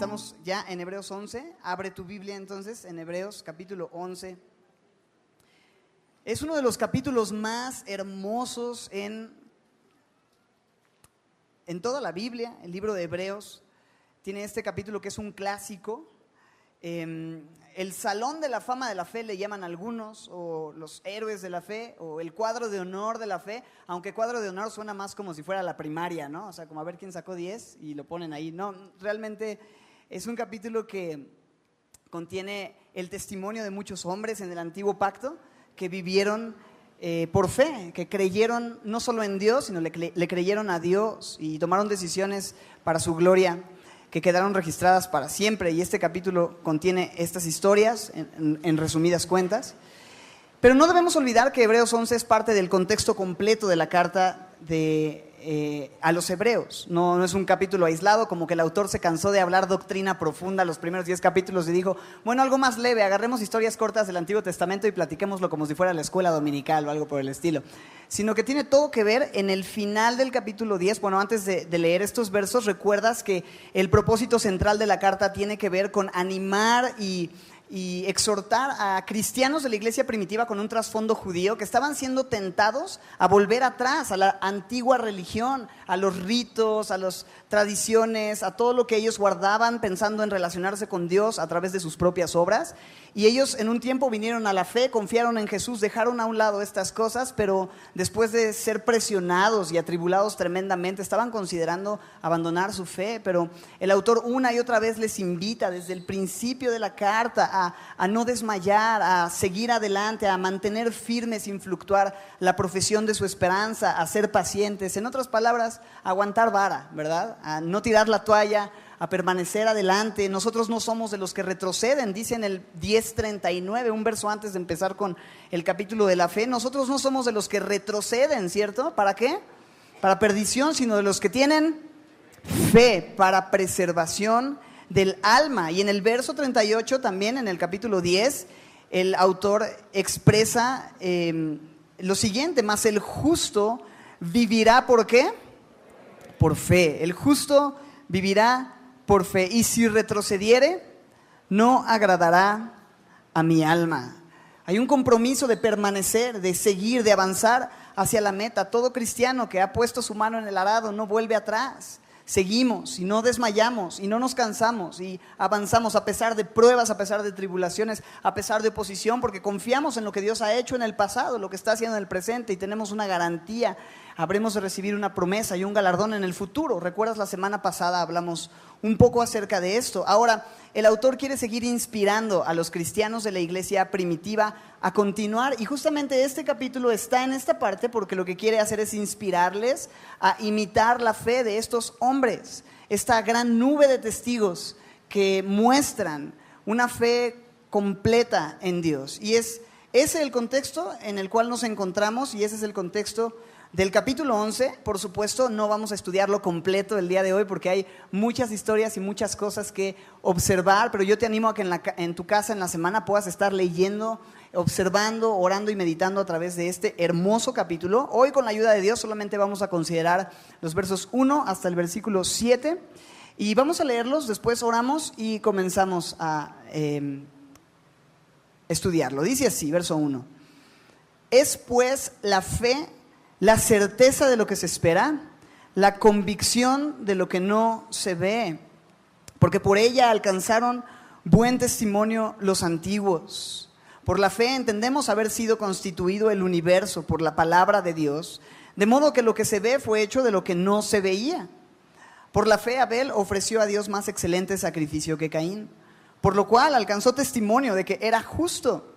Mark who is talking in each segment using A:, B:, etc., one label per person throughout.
A: Estamos ya en Hebreos 11. Abre tu Biblia entonces en Hebreos capítulo 11. Es uno de los capítulos más hermosos en toda la Biblia. El libro de Hebreos tiene este capítulo que es un clásico. El Salón de la Fama de la Fe le llaman algunos, o los héroes de la fe, o el cuadro de honor de la fe, aunque cuadro de honor suena más como si fuera la primaria, ¿no? O sea, como a ver quién sacó 10 y lo ponen ahí. No, realmente es un capítulo que contiene el testimonio de muchos hombres en el Antiguo Pacto que vivieron por fe, que creyeron no solo en Dios, sino le creyeron a Dios y tomaron decisiones para su gloria que quedaron registradas para siempre, y este capítulo contiene estas historias en resumidas cuentas. Pero no debemos olvidar que Hebreos 11 es parte del contexto completo de la carta a los hebreos. No es un capítulo aislado, como que el autor se cansó de hablar doctrina profunda los primeros 10 capítulos y dijo, bueno, algo más leve, agarremos historias cortas del Antiguo Testamento y platiquémoslo como si fuera la escuela dominical o algo por el estilo. Sino que tiene todo que ver en el final del capítulo 10. Bueno, antes de leer estos versos, recuerdas que el propósito central de la carta tiene que ver con animar y exhortar a cristianos de la iglesia primitiva con un trasfondo judío que estaban siendo tentados a volver atrás a la antigua religión, a los ritos, a las tradiciones, a todo lo que ellos guardaban pensando en relacionarse con Dios a través de sus propias obras. Y ellos en un tiempo vinieron a la fe, confiaron en Jesús, dejaron a un lado estas cosas, pero después de ser presionados y atribulados tremendamente, estaban considerando abandonar su fe. Pero el autor una y otra vez les invita desde el principio de la carta a no desmayar, a seguir adelante, a mantener firme sin fluctuar la profesión de su esperanza, a ser pacientes. En otras palabras, a aguantar vara, ¿verdad? A no tirar la toalla, a permanecer adelante. Nosotros no somos de los que retroceden, dice en el 10:39, un verso antes de empezar con el capítulo de la fe. Nosotros no somos de los que retroceden, ¿cierto? ¿Para qué? Para perdición, sino de los que tienen fe para preservación del alma. Y en el verso 38 también, en el capítulo 10, el autor expresa lo siguiente: mas el justo vivirá, ¿por qué? Por fe. El justo vivirá por fe, y si retrocediere, no agradará a mi alma. Hay un compromiso de permanecer, de seguir, de avanzar hacia la meta. Todo cristiano que ha puesto su mano en el arado no vuelve atrás. Seguimos y no desmayamos y no nos cansamos y avanzamos a pesar de pruebas, a pesar de tribulaciones, a pesar de oposición, porque confiamos en lo que Dios ha hecho en el pasado, lo que está haciendo en el presente, y tenemos una garantía. Habremos de recibir una promesa y un galardón en el futuro. ¿Recuerdas? La semana pasada hablamos un poco acerca de esto. Ahora, el autor quiere seguir inspirando a los cristianos de la iglesia primitiva a continuar, y justamente este capítulo está en esta parte porque lo que quiere hacer es inspirarles a imitar la fe de estos hombres, esta gran nube de testigos que muestran una fe completa en Dios. Y ese es el contexto en el cual nos encontramos, y ese es el contexto del capítulo 11. Por supuesto, no vamos a estudiarlo completo el día de hoy porque hay muchas historias y muchas cosas que observar, pero yo te animo a que en tu casa en la semana puedas estar leyendo, observando, orando y meditando a través de este hermoso capítulo. Hoy, con la ayuda de Dios, solamente vamos a considerar los versos 1 hasta el versículo 7 y vamos a leerlos, después oramos y comenzamos a estudiarlo. Dice así, verso 1: es pues la fe la certeza de lo que se espera, la convicción de lo que no se ve, porque por ella alcanzaron buen testimonio los antiguos. Por la fe entendemos haber sido constituido el universo por la palabra de Dios, de modo que lo que se ve fue hecho de lo que no se veía. Por la fe Abel ofreció a Dios más excelente sacrificio que Caín, por lo cual alcanzó testimonio de que era justo,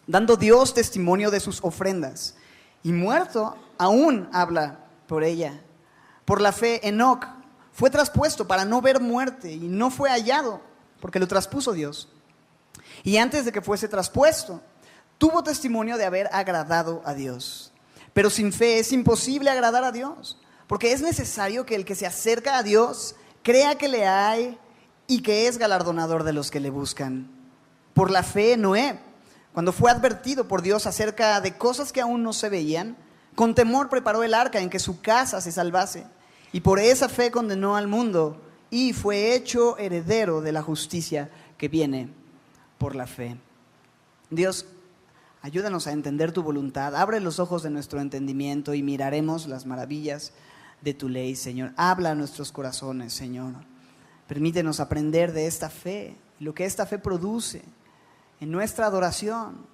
A: dando Dios testimonio de sus ofrendas. Y muerto, aún habla por ella. Por la fe, Enoc fue traspuesto para no ver muerte y no fue hallado, porque lo traspuso Dios. Y antes de que fuese traspuesto, tuvo testimonio de haber agradado a Dios. Pero sin fe es imposible agradar a Dios, porque es necesario que el que se acerca a Dios crea que le hay y que es galardonador de los que le buscan. Por la fe, Noé, cuando fue advertido por Dios acerca de cosas que aún no se veían, con temor preparó el arca en que su casa se salvase, y por esa fe condenó al mundo y fue hecho heredero de la justicia que viene por la fe. Dios, ayúdanos a entender tu voluntad. Abre los ojos de nuestro entendimiento y miraremos las maravillas de tu ley, Señor. Habla a nuestros corazones, Señor. Permítenos aprender de esta fe, lo que esta fe produce en nuestra adoración,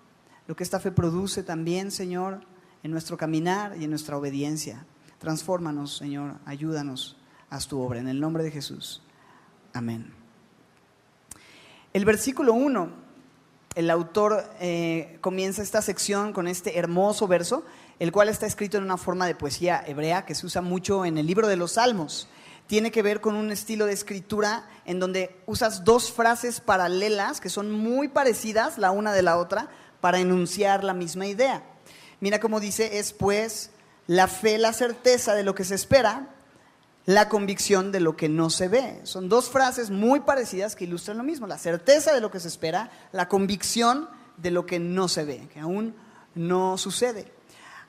A: lo que esta fe produce también, Señor, en nuestro caminar y en nuestra obediencia. Transfórmanos, Señor, ayúdanos, haz tu obra. En el nombre de Jesús. Amén. El versículo 1, el autor comienza esta sección con este hermoso verso, el cual está escrito en una forma de poesía hebrea que se usa mucho en el libro de los Salmos. Tiene que ver con un estilo de escritura en donde usas dos frases paralelas que son muy parecidas la una de la otra para enunciar la misma idea. Mira cómo dice: es pues la fe, la certeza de lo que se espera, la convicción de lo que no se ve. Son dos frases muy parecidas que ilustran lo mismo: la certeza de lo que se espera, la convicción de lo que no se ve, que aún no sucede.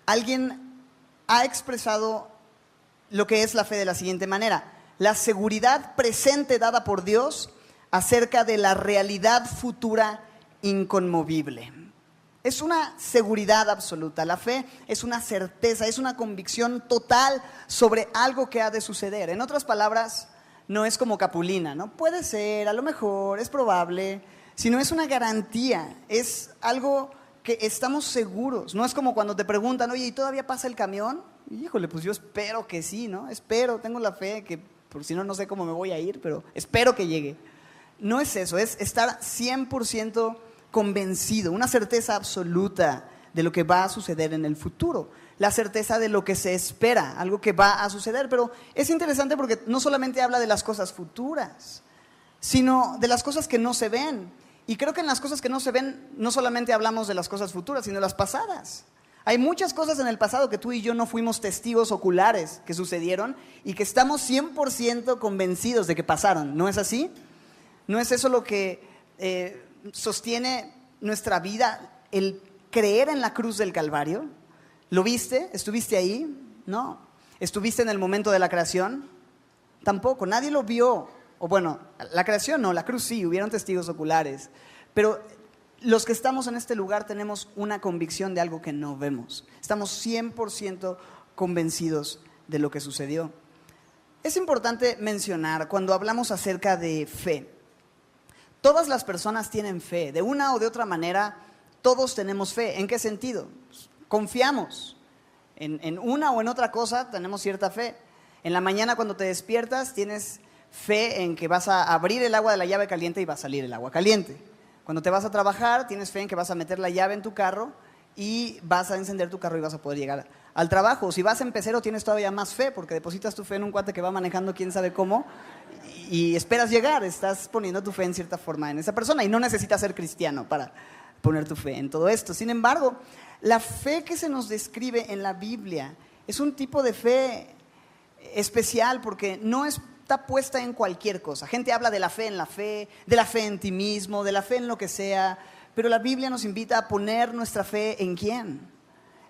A: Alguien ha expresado lo que es la fe de la siguiente manera: la seguridad presente dada por Dios acerca de la realidad futura inconmovible. Es una seguridad absoluta. La fe es una certeza, es una convicción total sobre algo que ha de suceder. En otras palabras, no es como Capulina, ¿no? Puede ser, a lo mejor, es probable, sino es una garantía, es algo que estamos seguros. No es como cuando te preguntan: oye, ¿y todavía pasa el camión? Híjole, pues yo espero que sí, ¿no? Espero, tengo la fe, que por si no, no sé cómo me voy a ir, pero espero que llegue. No es eso, es estar 100% convencido, una certeza absoluta de lo que va a suceder en el futuro, la certeza de lo que se espera, algo que va a suceder. Pero es interesante porque no solamente habla de las cosas futuras, sino de las cosas que no se ven. Y creo que en las cosas que no se ven no solamente hablamos de las cosas futuras, sino de las pasadas. Hay muchas cosas en el pasado que tú y yo no fuimos testigos oculares que sucedieron y que estamos 100% convencidos de que pasaron. ¿No es así? ¿No es eso lo que sostiene nuestra vida, el creer en la cruz del Calvario? ¿Lo viste? ¿Estuviste ahí? No. ¿Estuviste en el momento de la creación? Tampoco. Nadie lo vio. O bueno, la creación no, la cruz sí, hubieron testigos oculares. Pero los que estamos en este lugar tenemos una convicción de algo que no vemos. Estamos 100% convencidos de lo que sucedió. Es importante mencionar, cuando hablamos acerca de fe, todas las personas tienen fe, de una o de otra manera, todos tenemos fe. ¿En qué sentido? Confiamos. En una o en otra cosa tenemos cierta fe. En la mañana cuando te despiertas tienes fe en que vas a abrir el agua de la llave caliente y va a salir el agua caliente. Cuando te vas a trabajar tienes fe en que vas a meter la llave en tu carro y vas a encender tu carro y vas a poder llegar al trabajo. Si vas en pecero tienes todavía más fe porque depositas tu fe en un cuate que va manejando quién sabe cómo y esperas llegar, estás poniendo tu fe en cierta forma en esa persona y no necesitas ser cristiano para poner tu fe en todo esto. Sin embargo, la fe que se nos describe en la Biblia es un tipo de fe especial porque no está puesta en cualquier cosa. Gente habla de la fe en la fe, de la fe en ti mismo, de la fe en lo que sea, pero la Biblia nos invita a poner nuestra fe ¿en quién?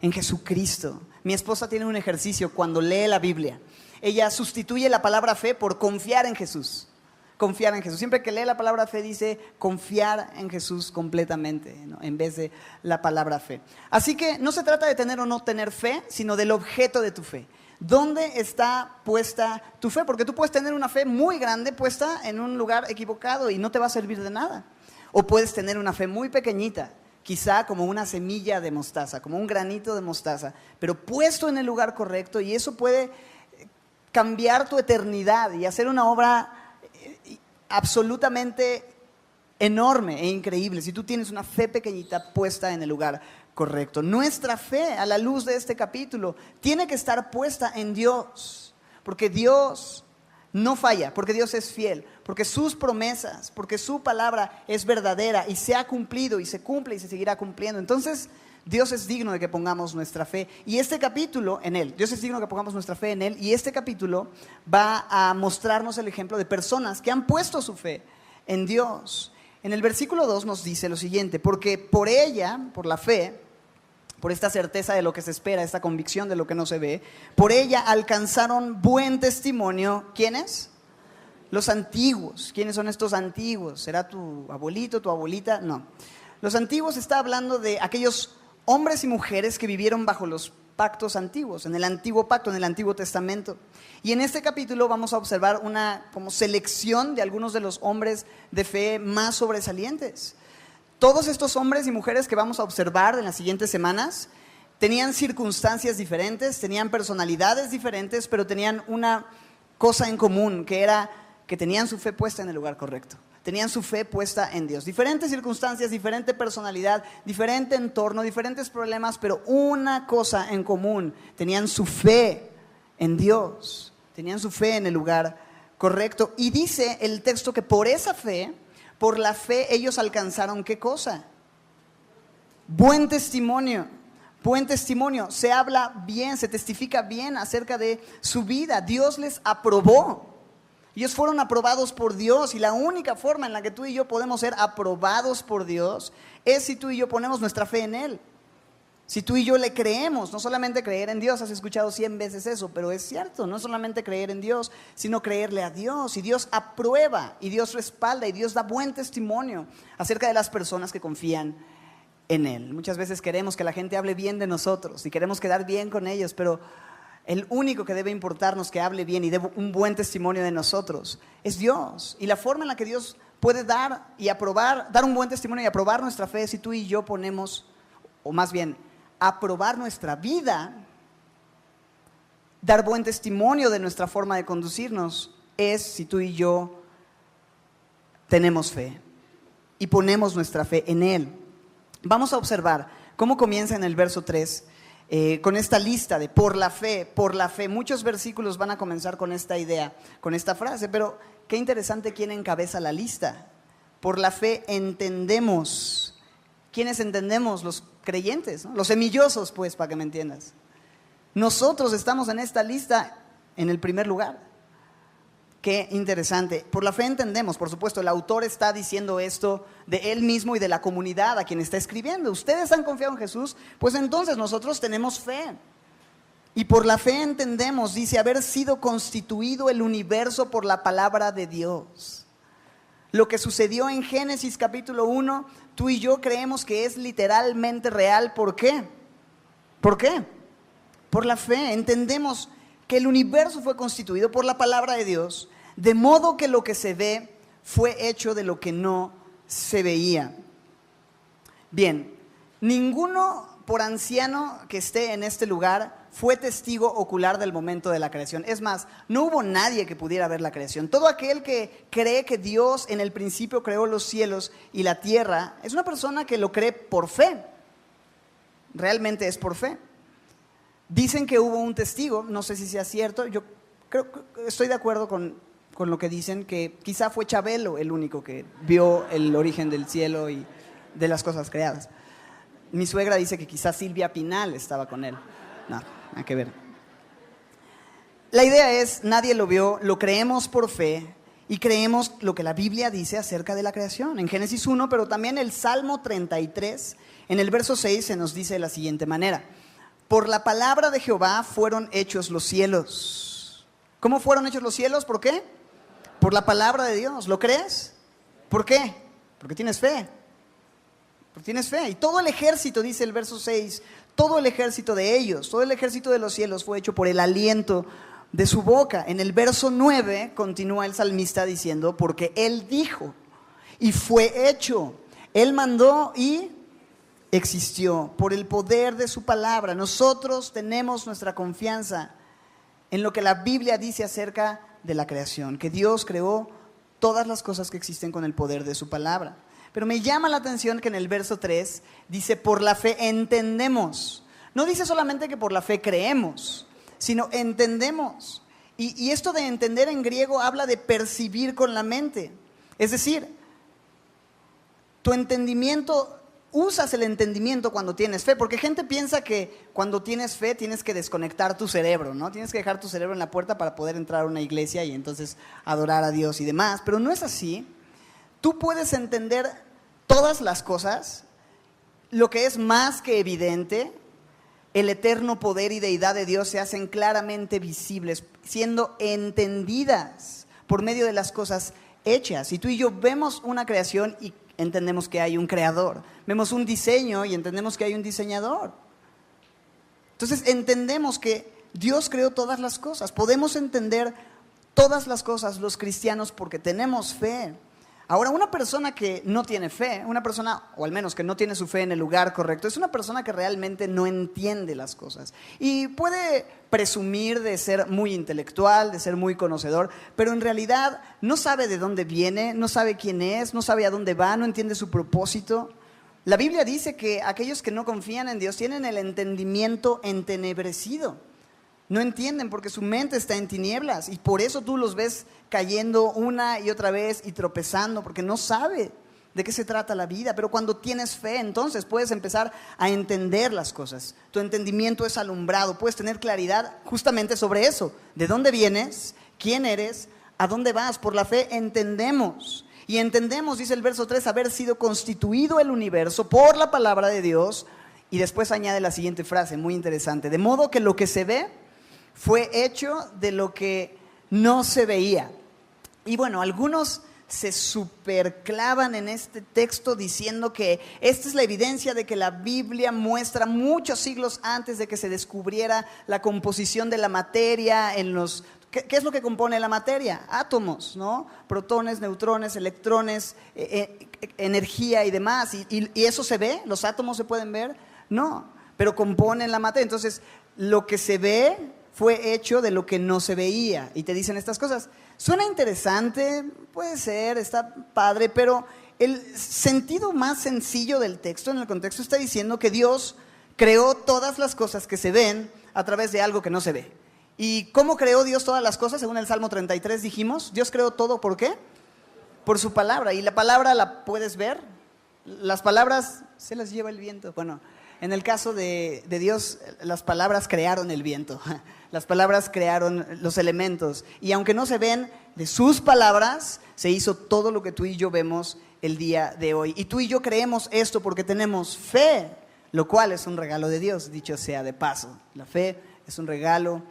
A: En Jesucristo. Mi esposa tiene un ejercicio cuando lee la Biblia. Ella sustituye la palabra fe por confiar en Jesús. Confiar en Jesús. Siempre que lee la palabra fe dice confiar en Jesús completamente, ¿no? En vez de la palabra fe. Así que no se trata de tener o no tener fe, sino del objeto de tu fe. ¿Dónde está puesta tu fe? Porque tú puedes tener una fe muy grande puesta en un lugar equivocado y no te va a servir de nada. O puedes tener una fe muy pequeñita, quizá como una semilla de mostaza, como un granito de mostaza, pero puesto en el lugar correcto, y eso puede cambiar tu eternidad y hacer una obra absolutamente enorme e increíble si tú tienes una fe pequeñita puesta en el lugar correcto. Nuestra fe, a la luz de este capítulo, tiene que estar puesta en Dios, porque Dios no falla, porque Dios es fiel, porque sus promesas, porque su palabra es verdadera y se ha cumplido y se cumple y se seguirá cumpliendo. Entonces Dios es digno de que pongamos nuestra fe y este capítulo en Él, Dios es digno de que pongamos nuestra fe en Él, y este capítulo va a mostrarnos el ejemplo de personas que han puesto su fe en Dios. En el versículo 2 nos dice lo siguiente: porque por ella, por la fe, por esta certeza de lo que se espera, esta convicción de lo que no se ve, por ella alcanzaron buen testimonio, ¿quiénes? Los antiguos. ¿Quiénes son estos antiguos? ¿Será tu abuelito, tu abuelita? No. Los antiguos está hablando de aquellos hombres y mujeres que vivieron bajo los pactos antiguos, en el antiguo pacto, en el Antiguo Testamento. Y en este capítulo vamos a observar una como selección de algunos de los hombres de fe más sobresalientes. Todos estos hombres y mujeres que vamos a observar en las siguientes semanas tenían circunstancias diferentes, tenían personalidades diferentes, pero tenían una cosa en común, que era que tenían su fe puesta en el lugar correcto. Tenían su fe puesta en Dios. Diferentes circunstancias, diferente personalidad, diferente entorno, diferentes problemas, pero una cosa en común. Tenían su fe en Dios. Tenían su fe en el lugar correcto. Y dice el texto que por esa fe, por la fe, ellos alcanzaron ¿qué cosa? Buen testimonio. Buen testimonio. Se habla bien, se testifica bien acerca de su vida. Dios les aprobó. Ellos fueron aprobados por Dios y la única forma en la que tú y yo podemos ser aprobados por Dios es si tú y yo ponemos nuestra fe en Él. Si tú y yo le creemos, no solamente creer en Dios, has escuchado 100 veces eso, pero es cierto, no solamente creer en Dios, sino creerle a Dios. Y Dios aprueba, y Dios respalda, y Dios da buen testimonio acerca de las personas que confían en Él. Muchas veces queremos que la gente hable bien de nosotros y queremos quedar bien con ellos, pero el único que debe importarnos que hable bien y dé un buen testimonio de nosotros es Dios. Y la forma en la que Dios puede dar y aprobar, dar un buen testimonio y aprobar nuestra fe es si tú y yo ponemos, o más bien, aprobar nuestra vida, dar buen testimonio de nuestra forma de conducirnos, es si tú y yo tenemos fe y ponemos nuestra fe en Él. Vamos a observar cómo comienza en el verso 3. Con esta lista de por la fe, muchos versículos van a comenzar con esta idea, con esta frase, pero qué interesante quién encabeza la lista. Por la fe entendemos. ¿Quiénes entendemos? Los creyentes, ¿no? Los semillosos, pues, para que me entiendas. Nosotros estamos en esta lista en el primer lugar. Qué interesante. Por la fe entendemos, por supuesto, el autor está diciendo esto de él mismo y de la comunidad a quien está escribiendo. Ustedes han confiado en Jesús, pues entonces nosotros tenemos fe. Y por la fe entendemos, dice, haber sido constituido el universo por la palabra de Dios. Lo que sucedió en Génesis capítulo 1, tú y yo creemos que es literalmente real. ¿Por qué? ¿Por qué? Por la fe. Entendemos que el universo fue constituido por la palabra de Dios, de modo que lo que se ve fue hecho de lo que no se veía. Bien, ninguno, por anciano que esté en este lugar, fue testigo ocular del momento de la creación. Es más, no hubo nadie que pudiera ver la creación. Todo aquel que cree que Dios en el principio creó los cielos y la tierra, es una persona que lo cree por fe. Realmente es por fe. Dicen que hubo un testigo, no sé si sea cierto, yo estoy de acuerdo con lo que dicen, que quizá fue Chabelo el único que vio el origen del cielo y de las cosas creadas. Mi suegra dice que quizá Silvia Pinal estaba con él. No, nada que ver. La idea es, nadie lo vio, lo creemos por fe y creemos lo que la Biblia dice acerca de la creación. En Génesis 1, pero también el Salmo 33, en el verso 6 se nos dice de la siguiente manera: por la palabra de Jehová fueron hechos los cielos. ¿Cómo fueron hechos los cielos? ¿Por qué? Por la palabra de Dios. ¿Lo crees? ¿Por qué? Porque tienes fe. Porque tienes fe. Y todo el ejército, dice el verso 6, todo el ejército de ellos, todo el ejército de los cielos fue hecho por el aliento de su boca. En el verso 9 continúa el salmista diciendo, porque Él dijo y fue hecho. Él mandó y existió por el poder de su palabra. Nosotros tenemos nuestra confianza en lo que la Biblia dice acerca de la creación, que Dios creó todas las cosas que existen con el poder de su palabra. Pero me llama la atención que en el verso 3 dice, por la fe entendemos. No dice solamente que por la fe creemos, sino entendemos. Y esto de entender en griego habla de percibir con la mente. Es decir, tu entendimiento, usas el entendimiento cuando tienes fe, porque gente piensa que cuando tienes fe tienes que desconectar tu cerebro, ¿no? Tienes que dejar tu cerebro en la puerta para poder entrar a una iglesia y entonces adorar a Dios y demás, pero no es así. Tú puedes entender todas las cosas, lo que es más que evidente, el eterno poder y deidad de Dios se hacen claramente visibles, siendo entendidas por medio de las cosas hechas. Y tú y yo vemos una creación y entendemos que hay un creador. Vemos un diseño y entendemos que hay un diseñador. Entonces entendemos que Dios creó todas las cosas. Podemos entender todas las cosas los cristianos porque tenemos fe. Ahora, una persona que no tiene fe, una persona, o al menos que no tiene su fe en el lugar correcto, es una persona que realmente no entiende las cosas. Y puede presumir de ser muy intelectual, de ser muy conocedor, pero en realidad no sabe de dónde viene, no sabe quién es, no sabe a dónde va, no entiende su propósito. La Biblia dice que aquellos que no confían en Dios tienen el entendimiento entenebrecido. No entienden porque su mente está en tinieblas y por eso tú los ves cayendo una y otra vez y tropezando porque no sabe de qué se trata la vida. Pero cuando tienes fe, entonces puedes empezar a entender las cosas. Tu entendimiento es alumbrado, puedes tener claridad justamente sobre eso. ¿De dónde vienes? ¿Quién eres? ¿A dónde vas? Por la fe entendemos. Y entendemos, dice el verso 3, haber sido constituido el universo por la palabra de Dios. Y después añade la siguiente frase, muy interesante. De modo que lo que se ve fue hecho de lo que no se veía. Y bueno, algunos se superclavan en este texto diciendo que esta es la evidencia de que la Biblia muestra muchos siglos antes de que se descubriera la composición de la materia en los... ¿Qué es lo que compone la materia? Átomos, ¿no? Protones, neutrones, electrones, energía y demás. ¿Y eso se ve? ¿Los átomos se pueden ver? No, pero componen la materia. Entonces, lo que se ve fue hecho de lo que no se veía. Y te dicen estas cosas. Suena interesante, puede ser, está padre, pero el sentido más sencillo del texto, en el contexto, está diciendo que Dios creó todas las cosas que se ven a través de algo que no se ve. ¿Y cómo creó Dios todas las cosas? Según el Salmo 33 dijimos, Dios creó todo, ¿por qué? Por su palabra. ¿Y la palabra la puedes ver? Las palabras se las lleva el viento. Bueno, en el caso de Dios, las palabras crearon el viento. Las palabras crearon los elementos. Y aunque no se ven, de sus palabras se hizo todo lo que tú y yo vemos el día de hoy. Y tú y yo creemos esto porque tenemos fe, lo cual es un regalo de Dios, dicho sea de paso. La fe es un regalo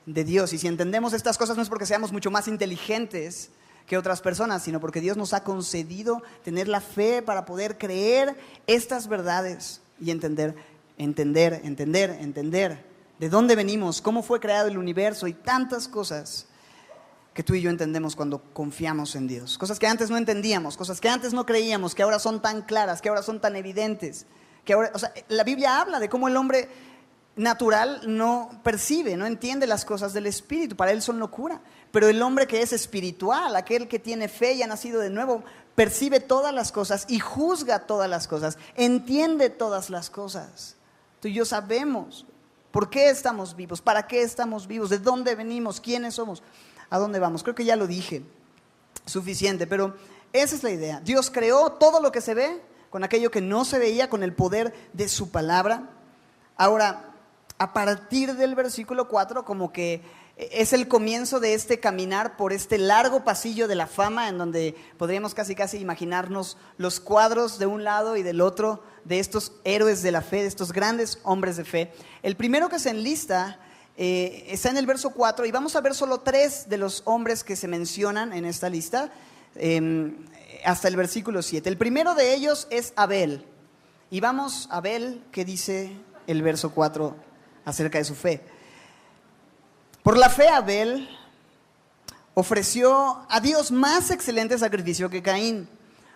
A: de Dios. Y si entendemos estas cosas no es porque seamos mucho más inteligentes que otras personas, sino porque Dios nos ha concedido tener la fe para poder creer estas verdades y entender de dónde venimos, cómo fue creado el universo y tantas cosas que tú y yo entendemos cuando confiamos en Dios. Cosas que antes no entendíamos, cosas que antes no creíamos, que ahora son tan claras, que ahora son tan evidentes. Que ahora, la Biblia habla de cómo el hombre natural no percibe, no entiende las cosas del Espíritu, para él son locura. Pero el hombre que es espiritual, aquel que tiene fe y ha nacido de nuevo, percibe todas las cosas y juzga todas las cosas, entiende todas las cosas. Tú y yo sabemos por qué estamos vivos, para qué estamos vivos, de dónde venimos, quiénes somos, a dónde vamos. Creo que ya lo dije suficiente, pero esa es la idea. Dios creó todo lo que se ve con aquello que no se veía, con el poder de su palabra. Ahora, a partir del versículo 4, como que es el comienzo de este caminar por este largo pasillo de la fama, en donde podríamos casi imaginarnos los cuadros de un lado y del otro de estos héroes de la fe, de estos grandes hombres de fe. El primero que se enlista está en el verso 4 y vamos a ver solo 3 de los hombres que se mencionan en esta lista hasta el versículo 7. El primero de ellos es Abel. Y vamos a ver qué dice el verso 4 acerca de su fe. Por la fe Abel ofreció a Dios más excelente sacrificio que Caín,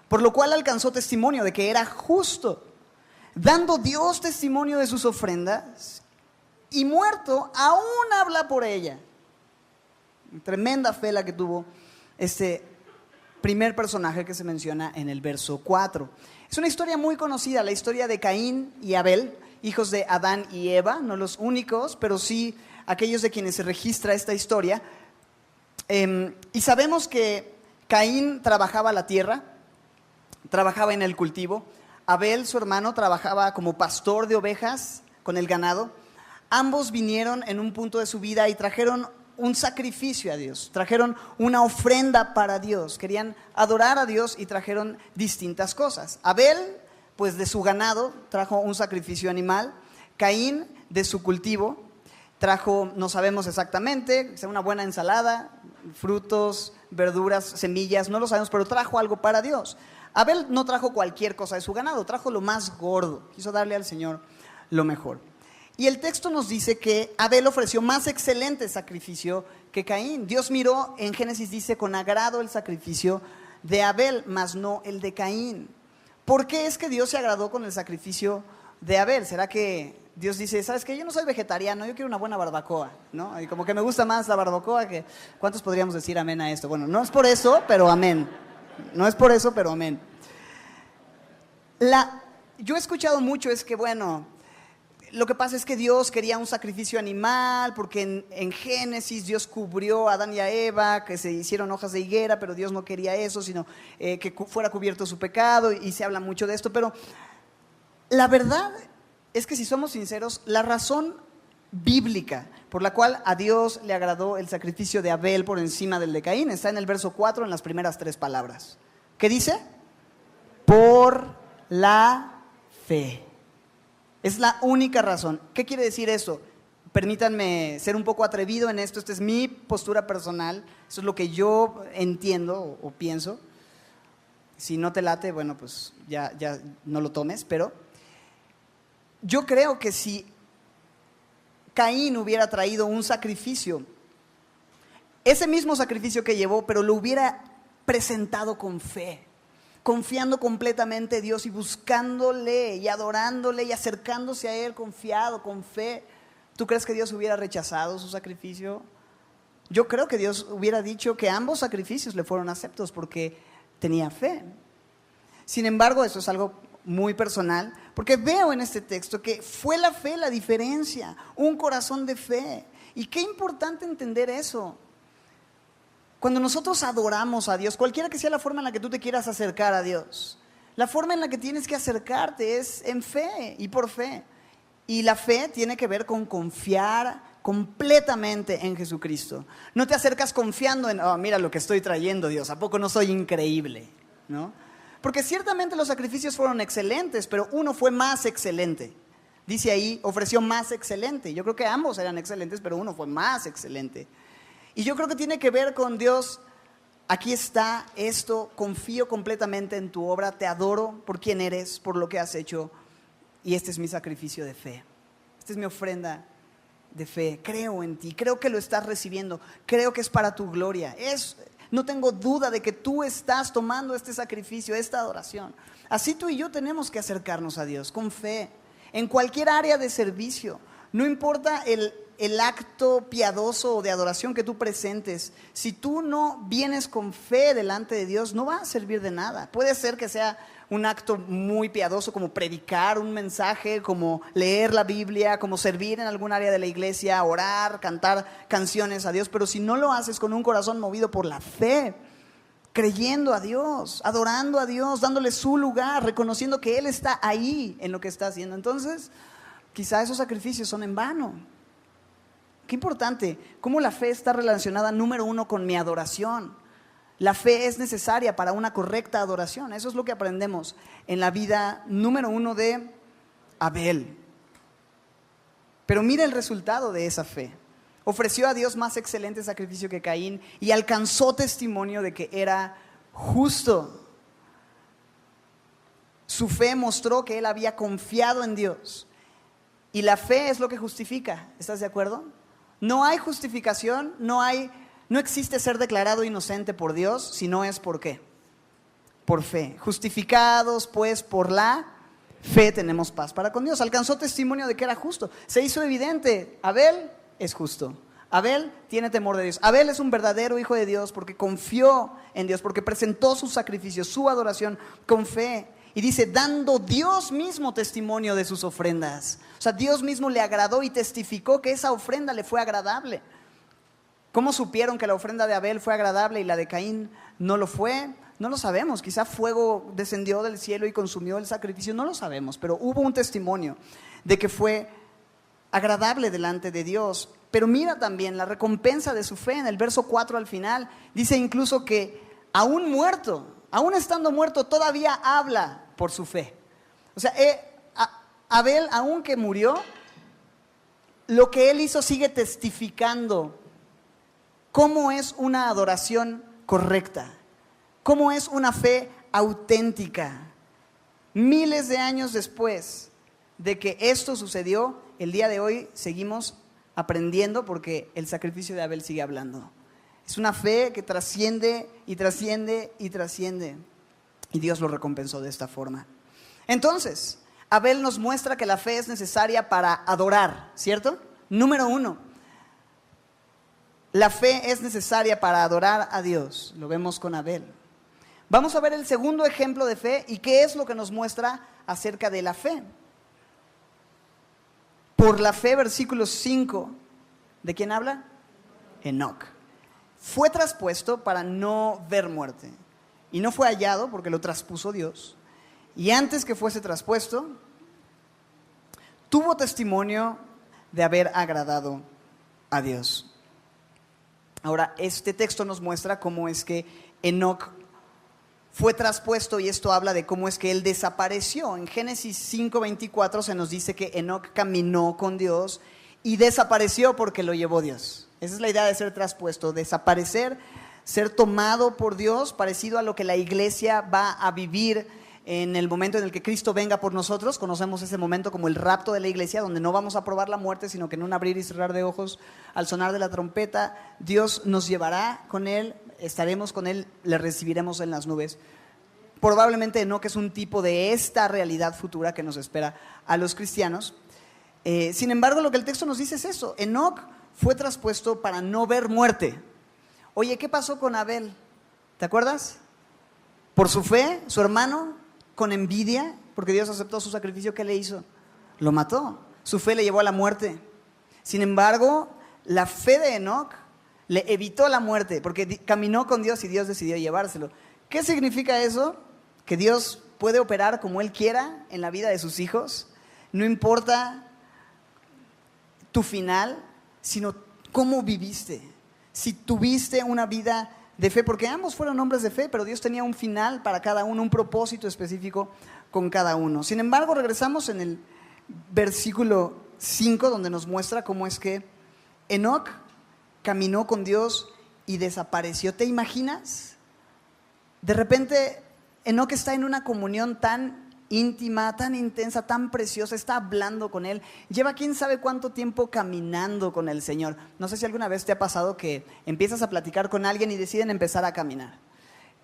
A: por lo cual alcanzó testimonio de que era justo, dando Dios testimonio de sus ofrendas, y muerto aún habla por ella. Tremenda fe la que tuvo este primer personaje que se menciona en el verso 4. Es una historia muy conocida, la historia de Caín y Abel, hijos de Adán y Eva, no los únicos, pero sí aquellos de quienes se registra esta historia. Y sabemos que Caín trabajaba la tierra, trabajaba en el cultivo. Abel, su hermano, trabajaba como pastor de ovejas con el ganado. Ambos vinieron en un punto de su vida y trajeron un sacrificio a Dios, trajeron una ofrenda para Dios, querían adorar a Dios y trajeron distintas cosas. Abel, pues de su ganado, trajo un sacrificio animal. Caín, de su cultivo, trajo, no sabemos exactamente, una buena ensalada, frutos verduras, semillas, no lo sabemos, pero trajo algo para Dios. Abel no trajo cualquier cosa de su ganado, trajo lo más gordo, quiso darle al Señor lo mejor. Y el texto nos dice que Abel ofreció más excelente sacrificio que Caín. Dios miró, en Génesis dice, con agrado el sacrificio de Abel, mas no el de Caín. ¿Por qué es que Dios se agradó con el sacrificio de Abel? ¿Será que Dios dice, sabes qué? Yo no soy vegetariano, yo quiero una buena barbacoa, ¿no? Y como que me gusta más la barbacoa que... ¿Cuántos podríamos decir amén a esto? Bueno, no es por eso, pero amén. No es por eso, pero amén. Yo he escuchado mucho es que, bueno, lo que pasa es que Dios quería un sacrificio animal, porque en Génesis Dios cubrió a Adán y a Eva, que se hicieron hojas de higuera, pero Dios no quería eso, sino que fuera cubierto su pecado, y se habla mucho de esto. Pero la verdad es que, si somos sinceros, la razón bíblica por la cual a Dios le agradó el sacrificio de Abel por encima del de Caín está en el verso 4, en las primeras 3 palabras. ¿Qué dice? Por la fe. Es la única razón. ¿Qué quiere decir eso? Permítanme ser un poco atrevido en esto. Esta es mi postura personal. Eso es lo que yo entiendo o pienso. Si no te late, bueno, pues ya no lo tomes. Pero yo creo que si Caín hubiera traído un sacrificio, ese mismo sacrificio que llevó, pero lo hubiera presentado con fe, confiando completamente en Dios y buscándole y adorándole y acercándose a Él confiado, con fe, ¿tú crees que Dios hubiera rechazado su sacrificio? Yo creo que Dios hubiera dicho que ambos sacrificios le fueron aceptos porque tenía fe. Sin embargo, eso es algo muy personal, porque veo en este texto que fue la fe la diferencia, un corazón de fe. Y qué importante entender eso. Cuando nosotros adoramos a Dios, cualquiera que sea la forma en la que tú te quieras acercar a Dios, la forma en la que tienes que acercarte es en fe y por fe. Y la fe tiene que ver con confiar completamente en Jesucristo. No te acercas confiando en, oh, mira lo que estoy trayendo, Dios, ¿a poco no soy increíble? ¿No? Porque ciertamente los sacrificios fueron excelentes, pero uno fue más excelente. Dice ahí, ofreció más excelente. Yo creo que ambos eran excelentes, pero uno fue más excelente. Y yo creo que tiene que ver con Dios. Aquí está esto, confío completamente en tu obra, te adoro por quien eres, por lo que has hecho, y este es mi sacrificio de fe. Esta es mi ofrenda de fe. Creo en ti, creo que lo estás recibiendo, creo que es para tu gloria. No tengo duda de que tú estás tomando este sacrificio, esta adoración. Así tú y yo tenemos que acercarnos a Dios con fe, en cualquier área de servicio. No importa el acto piadoso o de adoración que tú presentes, si tú no vienes con fe delante de Dios, no va a servir de nada. Puede ser que sea un acto muy piadoso, como predicar un mensaje, como leer la Biblia, como servir en algún área de la iglesia, orar, cantar canciones a Dios, pero si no lo haces con un corazón movido por la fe, creyendo a Dios, adorando a Dios, dándole su lugar, reconociendo que Él está ahí en lo que está haciendo, entonces quizá esos sacrificios son en vano. Qué importante, cómo la fe está relacionada, número 1, con mi adoración. La fe es necesaria para una correcta adoración. Eso es lo que aprendemos en la vida, número 1, de Abel. Pero mira el resultado de esa fe. Ofreció a Dios más excelente sacrificio que Caín y alcanzó testimonio de que era justo. Su fe mostró que él había confiado en Dios. Y la fe es lo que justifica. ¿Estás de acuerdo? No hay justificación, no existe ser declarado inocente por Dios, si no es ¿por qué? Por fe. Justificados pues por la fe tenemos paz para con Dios. Alcanzó testimonio de que era justo. Se hizo evidente, Abel es justo. Abel tiene temor de Dios. Abel es un verdadero hijo de Dios porque confió en Dios, porque presentó su sacrificio, su adoración con fe. Y dice, dando Dios mismo testimonio de sus ofrendas. O sea, Dios mismo le agradó y testificó que esa ofrenda le fue agradable. ¿Cómo supieron que la ofrenda de Abel fue agradable y la de Caín no lo fue? No lo sabemos. Quizá fuego descendió del cielo y consumió el sacrificio. No lo sabemos, pero hubo un testimonio de que fue agradable delante de Dios. Pero mira también la recompensa de su fe en el verso 4 al final. Dice incluso que aún muerto, aún estando muerto, todavía habla por su fe. O sea, Abel, aunque murió, lo que él hizo sigue testificando cómo es una adoración correcta? ¿Cómo es una fe auténtica? Miles de años después de que esto sucedió, el día de hoy seguimos aprendiendo porque el sacrificio de Abel sigue hablando. Es una fe que trasciende y trasciende y trasciende. Y Dios lo recompensó de esta forma. Entonces, Abel nos muestra que la fe es necesaria para adorar, ¿cierto? Número 1, la fe es necesaria para adorar a Dios. Lo vemos con Abel. Vamos a ver el segundo ejemplo de fe y qué es lo que nos muestra acerca de la fe. Por la fe, versículo 5, ¿de quién habla? Enoc. Fue traspuesto para no ver muerte. Y no fue hallado porque lo traspuso Dios. Y antes que fuese traspuesto, tuvo testimonio de haber agradado a Dios. Ahora, este texto nos muestra cómo es que Enoc fue traspuesto y esto habla de cómo es que él desapareció. En Génesis 5:24 se nos dice que Enoc caminó con Dios y desapareció porque lo llevó Dios. Esa es la idea de ser traspuesto, desaparecer, ser tomado por Dios, parecido a lo que la iglesia va a vivir en el momento en el que Cristo venga por nosotros. Conocemos ese momento como el rapto de la iglesia, donde no vamos a probar la muerte, sino que en un abrir y cerrar de ojos, al sonar de la trompeta, Dios nos llevará con Él, estaremos con Él, le recibiremos en las nubes. Probablemente no, que es un tipo de esta realidad futura que nos espera a los cristianos. Sin embargo, lo que el texto nos dice es eso: Enoc fue traspuesto para no ver muerte. Oye, ¿qué pasó con Abel? ¿Te acuerdas? Por su fe, su hermano, con envidia, porque Dios aceptó su sacrificio, ¿qué le hizo? Lo mató. Su fe le llevó a la muerte. Sin embargo, la fe de Enoc le evitó la muerte, porque caminó con Dios y Dios decidió llevárselo. ¿Qué significa eso? Que Dios puede operar como Él quiera en la vida de sus hijos. No importa tu final, sino cómo viviste. Si tuviste una vida de fe, porque ambos fueron hombres de fe, pero Dios tenía un final para cada uno, un propósito específico con cada uno. Sin embargo, regresamos en el versículo 5, donde nos muestra cómo es que Enoc caminó con Dios y desapareció. ¿Te imaginas? De repente, Enoc está en una comunión tan íntima, tan intensa, tan preciosa, está hablando con Él, lleva quién sabe cuánto tiempo caminando con el Señor. No sé si alguna vez te ha pasado que empiezas a platicar con alguien y deciden empezar a caminar.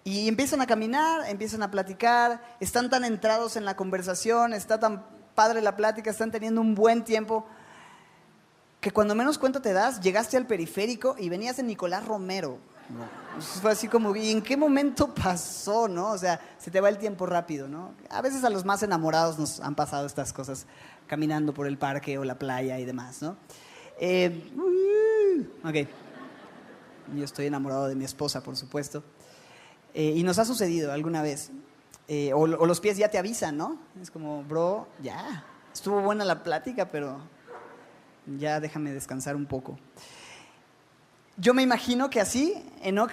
A: Y empiezan a caminar, empiezan a platicar, están tan entrados en la conversación, está tan padre la plática, están teniendo un buen tiempo, que cuando menos cuenta te das, llegaste al periférico y venías en Nicolás Romero. Fue así como, ¿y en qué momento pasó, no? O sea, se te va el tiempo rápido, ¿no? A veces a los más enamorados nos han pasado estas cosas caminando por el parque o la playa y demás, ¿no? Ok. Yo estoy enamorado de mi esposa, por supuesto. Y nos ha sucedido alguna vez. O los pies ya te avisan, ¿no? Es como, bro, ya, estuvo buena la plática, pero ya déjame descansar un poco. Yo me imagino que así, Enoc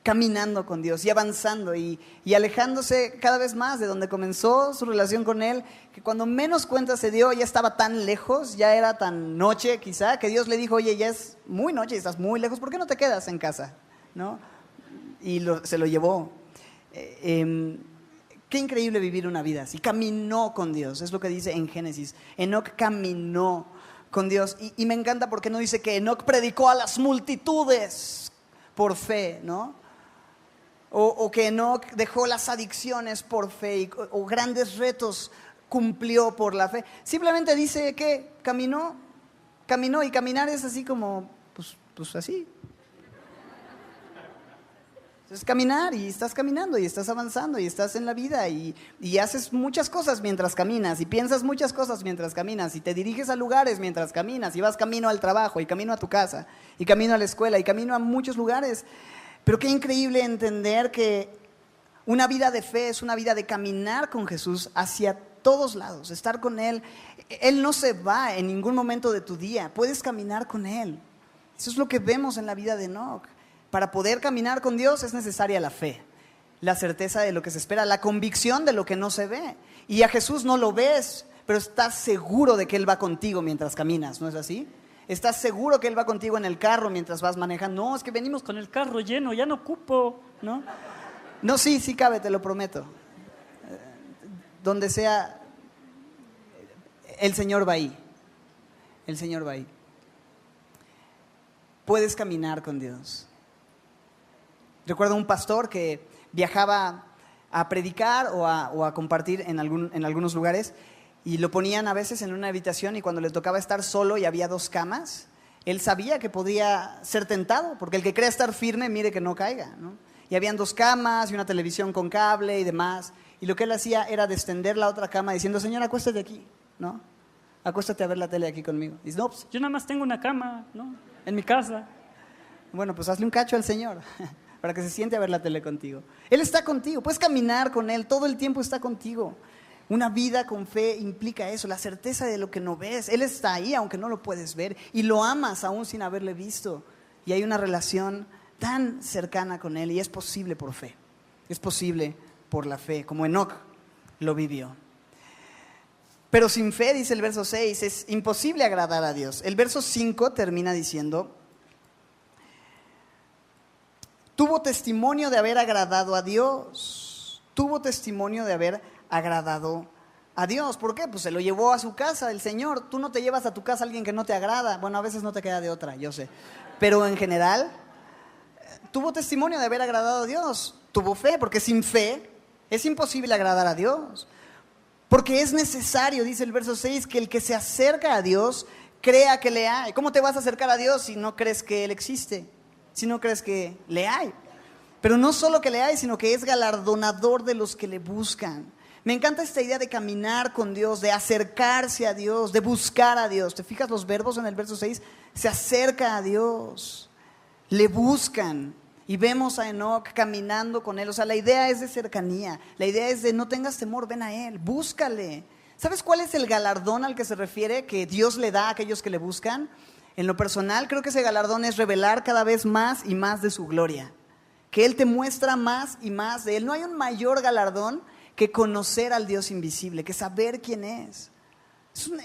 A: caminando con Dios y avanzando y alejándose cada vez más de donde comenzó su relación con Él, que cuando menos cuenta se dio, ya estaba tan lejos, ya era tan noche quizá, que Dios le dijo, oye, ya es muy noche y estás muy lejos, ¿por qué no te quedas en casa? ¿No? Y se lo llevó. Qué increíble vivir una vida así. Caminó con Dios, es lo que dice en Génesis. Enoc caminó con Dios. Y me encanta porque no dice que Enoc predicó a las multitudes por fe, ¿no? O que Enoc dejó las adicciones por fe, o grandes retos cumplió por la fe. Simplemente dice que caminó, y caminar es así como, pues así. Es caminar, y estás caminando y estás avanzando y estás en la vida y haces muchas cosas mientras caminas y piensas muchas cosas mientras caminas y te diriges a lugares mientras caminas y vas camino al trabajo y camino a tu casa y camino a la escuela y camino a muchos lugares. Pero qué increíble entender que una vida de fe es una vida de caminar con Jesús hacia todos lados, estar con Él. Él no se va en ningún momento de tu día, puedes caminar con Él. Eso es lo que vemos en la vida de Enoc. Para poder caminar con Dios es necesaria la fe, la certeza de lo que se espera, la convicción de lo que no se ve. Y a Jesús no lo ves, pero estás seguro de que Él va contigo mientras caminas, ¿no es así? ¿Estás seguro que Él va contigo en el carro mientras vas manejando? No, es que venimos con el carro lleno, ya no cupo, ¿no? No, sí cabe, te lo prometo. Donde sea, el Señor va ahí. El Señor va ahí. Puedes caminar con Dios. Recuerdo un pastor que viajaba a predicar o a compartir en algunos lugares y lo ponían a veces en una habitación y cuando le tocaba estar solo y había 2 camas, él sabía que podía ser tentado, porque el que cree estar firme, mire que no caiga, ¿no? Y habían 2 camas y una televisión con cable y demás, y lo que él hacía era descender la otra cama diciendo, Señor, acuéstate aquí, ¿no? Acuéstate a ver la tele aquí conmigo. Y dice, no, pues yo nada más tengo una cama, ¿no? En mi casa. Bueno, pues hazle un cacho al Señor para que se siente a ver la tele contigo. Él está contigo, puedes caminar con Él, todo el tiempo está contigo. Una vida con fe implica eso, la certeza de lo que no ves. Él está ahí aunque no lo puedes ver y lo amas aún sin haberle visto. Y hay una relación tan cercana con Él y es posible por fe. Es posible por la fe, como Enoc lo vivió. Pero sin fe, dice el verso 6, es imposible agradar a Dios. El verso 5 termina diciendo, tuvo testimonio de haber agradado a Dios. Tuvo testimonio de haber agradado a Dios. ¿Por qué? Pues se lo llevó a su casa el Señor. Tú no te llevas a tu casa a alguien que no te agrada. Bueno, a veces no te queda de otra, yo sé. Pero en general, tuvo testimonio de haber agradado a Dios. Tuvo fe, porque sin fe es imposible agradar a Dios. Porque es necesario, dice el verso 6, que el que se acerca a Dios crea que le hay. ¿Cómo te vas a acercar a Dios si no crees que Él existe? Si no crees que le hay. Pero no solo que le hay, sino que es galardonador de los que le buscan. Me encanta esta idea de caminar con Dios, de acercarse a Dios, de buscar a Dios. ¿Te fijas los verbos en el verso 6? Se acerca a Dios, le buscan. Y vemos a Enoc caminando con Él. O sea, la idea es de cercanía. La idea es de no tengas temor, ven a Él, búscale. ¿Sabes cuál es el galardón al que se refiere que Dios le da a aquellos que le buscan? En lo personal, creo que ese galardón es revelar cada vez más y más de su gloria. Que Él te muestra más y más de Él. No hay un mayor galardón que conocer al Dios invisible, que saber quién es. Es un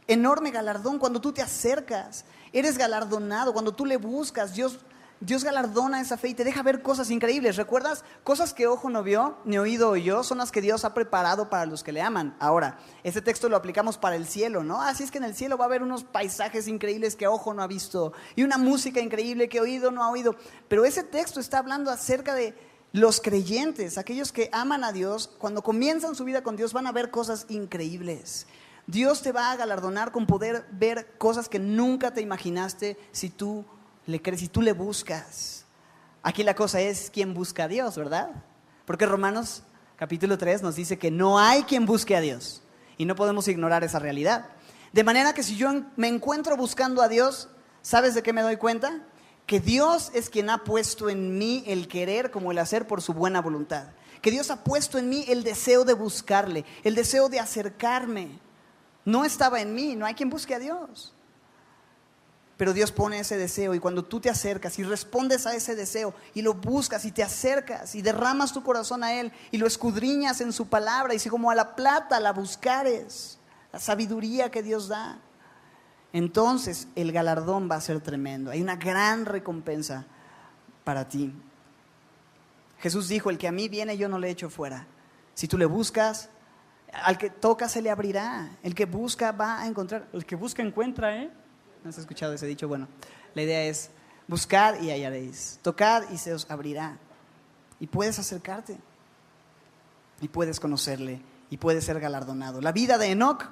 A: enorme galardón cuando tú te acercas. Eres galardonado, cuando tú le buscas, Dios galardona esa fe y te deja ver cosas increíbles. ¿Recuerdas? Cosas que ojo no vio, ni oído oyó, son las que Dios ha preparado para los que le aman. Ahora, este texto lo aplicamos para el cielo, ¿no? Así es que en el cielo va a haber unos paisajes increíbles que ojo no ha visto y una música increíble que oído no ha oído. Pero ese texto está hablando acerca de los creyentes, aquellos que aman a Dios. Cuando comienzan su vida con Dios van a ver cosas increíbles. Dios te va a galardonar con poder ver cosas que nunca te imaginaste si tú le crees, si tú le buscas. Aquí la cosa es quién busca a Dios, ¿verdad? Porque Romanos capítulo 3 nos dice que no hay quien busque a Dios y no podemos ignorar esa realidad. De manera que si yo me encuentro buscando a Dios, ¿sabes de qué me doy cuenta? Que Dios es quien ha puesto en mí el querer como el hacer por su buena voluntad. Que Dios ha puesto en mí el deseo de buscarle, el deseo de acercarme. No estaba en mí, no hay quien busque a Dios. Pero Dios pone ese deseo y cuando tú te acercas y respondes a ese deseo y lo buscas y te acercas y derramas tu corazón a Él y lo escudriñas en su palabra y si como a la plata la buscares, la sabiduría que Dios da, entonces el galardón va a ser tremendo. Hay una gran recompensa para ti. Jesús dijo, el que a mí viene yo no le echo fuera. Si tú le buscas, al que toca se le abrirá. El que busca va a encontrar. El que busca encuentra, ¿eh? ¿No has escuchado ese dicho? Bueno, la idea es buscar y hallaréis, tocad y se os abrirá. Y puedes acercarte, y puedes conocerle, y puedes ser galardonado. La vida de Enoc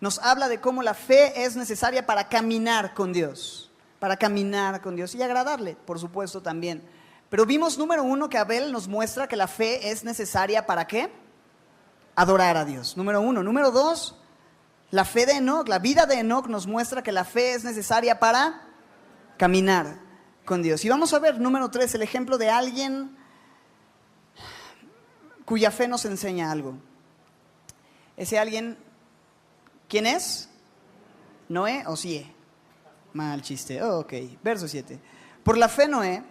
A: nos habla de cómo la fe es necesaria para caminar con Dios y agradarle, por supuesto también. Pero vimos, número 1, que Abel nos muestra que la fe es necesaria ¿para qué? Adorar a Dios, número 1. Número 2, la fe de Enoc, la vida de Enoc nos muestra que la fe es necesaria para caminar con Dios. Y vamos a ver, número 3, el ejemplo de alguien cuya fe nos enseña algo. Ese alguien, ¿quién es? ¿Noé o Sie? Mal chiste, ok. Verso 7. Por la fe Noé,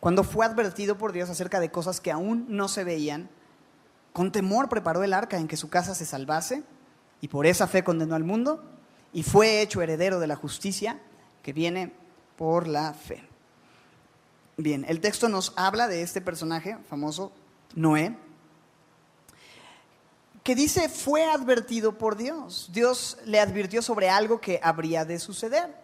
A: cuando fue advertido por Dios acerca de cosas que aún no se veían, con temor preparó el arca en que su casa se salvase. Y por esa fe condenó al mundo y fue hecho heredero de la justicia que viene por la fe. Bien, el texto nos habla de este personaje famoso, Noé, que dice fue advertido por Dios. Dios le advirtió sobre algo que habría de suceder.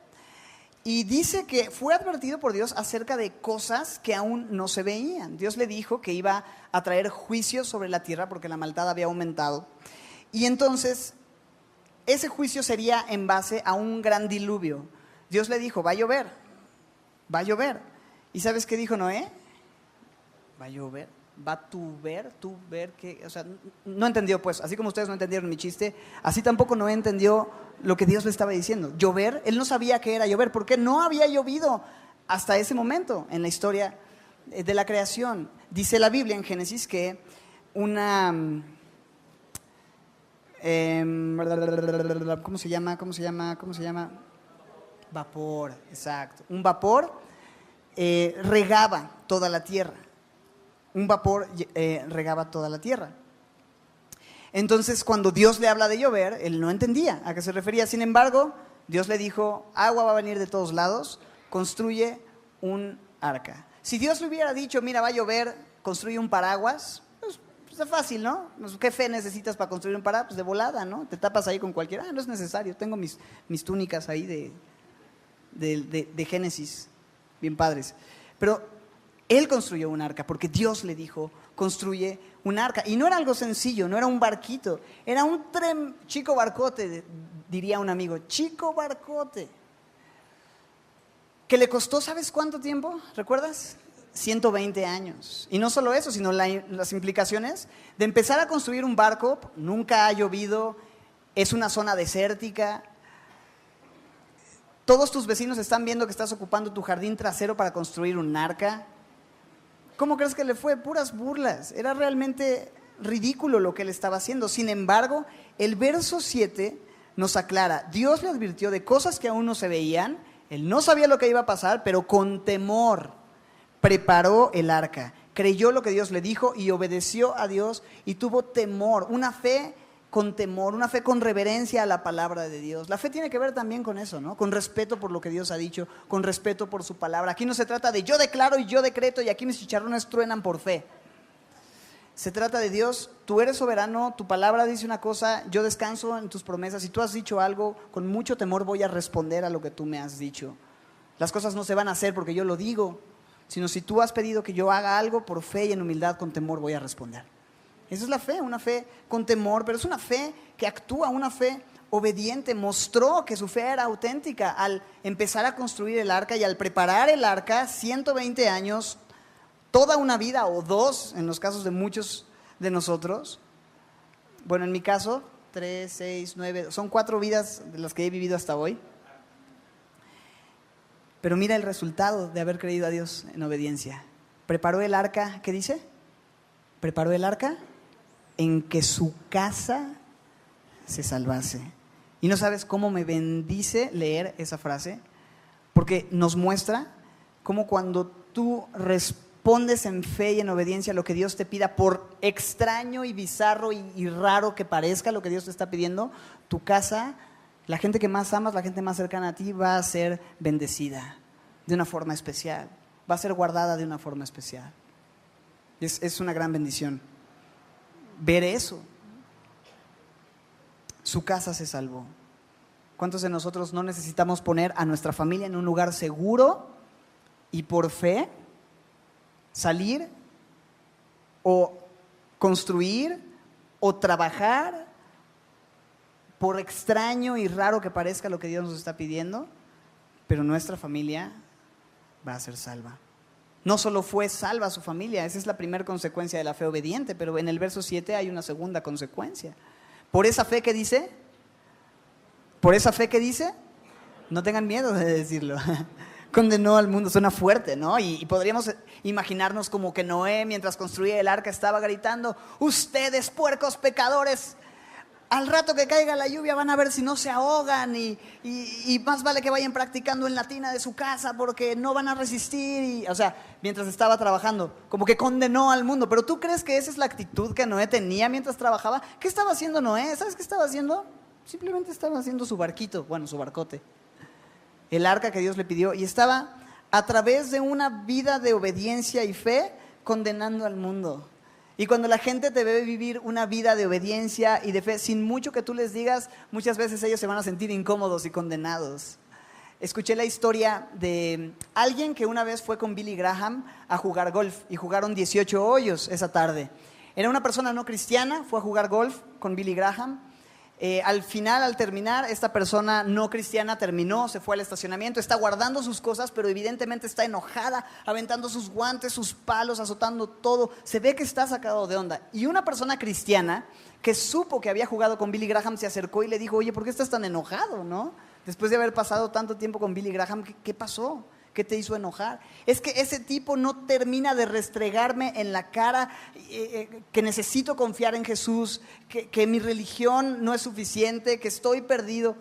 A: Y dice que fue advertido por Dios acerca de cosas que aún no se veían. Dios le dijo que iba a traer juicio sobre la tierra porque la maldad había aumentado. Y entonces, ese juicio sería en base a un gran diluvio. Dios le dijo, va a llover, va a llover. ¿Y sabes qué dijo Noé? Va a llover. Va a tú ver que, o sea, no entendió, pues, así como ustedes no entendieron mi chiste, así tampoco no entendió lo que Dios le estaba diciendo. Llover, él no sabía qué era llover, porque no había llovido hasta ese momento en la historia de la creación. Dice la Biblia en Génesis que una, ¿cómo se llama? Vapor, exacto. Un vapor regaba toda la tierra. Un vapor regaba toda la tierra. Entonces, cuando Dios le habla de llover, él no entendía a qué se refería. Sin embargo, Dios le dijo, agua va a venir de todos lados, construye un arca. Si Dios le hubiera dicho, mira, va a llover, construye un paraguas, pues está fácil, ¿no? ¿Qué fe necesitas para construir un paraguas? Pues de volada, ¿no? Te tapas ahí con cualquiera. No es necesario, tengo mis túnicas ahí de Génesis, bien padres. Pero él construyó un arca porque Dios le dijo, construye un arca. Y no era algo sencillo, no era un barquito, era un chico barcote, diría un amigo, chico barcote. Que le costó, ¿sabes cuánto tiempo? ¿Recuerdas? 120 años. Y no solo eso, sino las implicaciones de empezar a construir un barco. Nunca ha llovido, es una zona desértica. Todos tus vecinos están viendo que estás ocupando tu jardín trasero para construir un arca. ¿Cómo crees que le fue? Puras burlas. Era realmente ridículo lo que él estaba haciendo. Sin embargo, el verso 7 nos aclara. Dios le advirtió de cosas que aún no se veían. Él no sabía lo que iba a pasar, pero con temor preparó el arca. Creyó lo que Dios le dijo y obedeció a Dios y tuvo temor. Una fe con temor, una fe con reverencia a la palabra de Dios. La fe tiene que ver también con eso, ¿no? Con respeto por lo que Dios ha dicho, con respeto por su palabra. Aquí no se trata de yo declaro y yo decreto y aquí mis chicharrones truenan por fe. Se trata de Dios, tú eres soberano, tu palabra dice una cosa, yo descanso en tus promesas. Si tú has dicho algo, con mucho temor voy a responder a lo que tú me has dicho. Las cosas no se van a hacer porque yo lo digo, sino si tú has pedido que yo haga algo, por fe y en humildad, con temor voy a responder. Esa es la fe, una fe con temor, pero es una fe que actúa, una fe obediente. Mostró que su fe era auténtica al empezar a construir el arca y al preparar el arca, 120 años, toda una vida o dos, en los casos de muchos de nosotros. Bueno, en mi caso, 3, 6, 9, son 4 vidas de las que he vivido hasta hoy. Pero mira el resultado de haber creído a Dios en obediencia. Preparó el arca, ¿qué dice? Preparó el arca en que su casa se salvase. Y no sabes cómo me bendice leer esa frase, porque nos muestra cómo cuando tú respondes en fe y en obediencia a lo que Dios te pida, por extraño y bizarro y raro que parezca lo que Dios te está pidiendo, tu casa, la gente que más amas, la gente más cercana a ti, va a ser bendecida de una forma especial, va a ser guardada de una forma especial. Es una gran bendición ver eso. Su casa se salvó. ¿Cuántos de nosotros no necesitamos poner a nuestra familia en un lugar seguro y por fe salir o construir o trabajar, por extraño y raro que parezca lo que Dios nos está pidiendo, pero nuestra familia va a ser salva? No solo fue salva su familia, esa es la primera consecuencia de la fe obediente, pero en el verso 7 hay una segunda consecuencia. Por esa fe que dice, no tengan miedo de decirlo. Condenó al mundo, suena fuerte, ¿no? Y podríamos imaginarnos como que Noé, mientras construía el arca, estaba gritando: ustedes, puercos pecadores, al rato que caiga la lluvia van a ver si no se ahogan y más vale que vayan practicando en la tina de su casa porque no van a resistir. O sea, mientras estaba trabajando, como que condenó al mundo. Pero ¿tú crees que esa es la actitud que Noé tenía mientras trabajaba? ¿Qué estaba haciendo Noé? ¿Sabes qué estaba haciendo? simplemente estaba haciendo su barquito, bueno, su barcote, el arca que Dios le pidió, y estaba a través de una vida de obediencia y fe condenando al mundo. Y cuando la gente te ve vivir una vida de obediencia y de fe, sin mucho que tú les digas, muchas veces ellos se van a sentir incómodos y condenados. Escuché la historia de alguien que una vez fue con Billy Graham a jugar golf y jugaron 18 hoyos esa tarde. Era una persona no cristiana, fue a jugar golf con Billy Graham. Al final, al terminar, esta persona no cristiana terminó, se fue al estacionamiento, está guardando sus cosas, pero evidentemente está enojada, aventando sus guantes, sus palos, azotando todo. Se ve que está sacado de onda. Y una persona cristiana que supo que había jugado con Billy Graham se acercó y le dijo, oye, ¿por qué estás tan enojado, no? Después de haber pasado tanto tiempo con Billy Graham, ¿qué pasó? ¿Qué te hizo enojar? Es que ese tipo no termina de restregarme en la cara que necesito confiar en Jesús, que mi religión no es suficiente, que estoy perdido.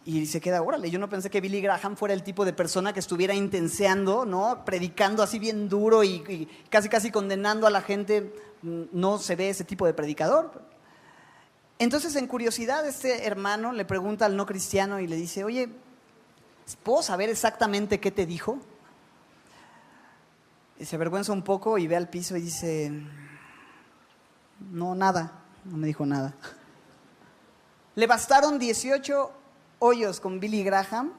A: Y se queda, órale, yo no pensé que Billy Graham fuera el tipo de persona que estuviera intenseando, ¿no? Predicando así bien duro y casi condenando a la gente. No se ve ese tipo de predicador. Entonces, en curiosidad, este hermano le pregunta al no cristiano y le dice, oye, ¿puedo saber exactamente qué te dijo? Y se avergüenza un poco y ve al piso y dice, no, nada, no me dijo nada. Le bastaron 18 hoyos con Billy Graham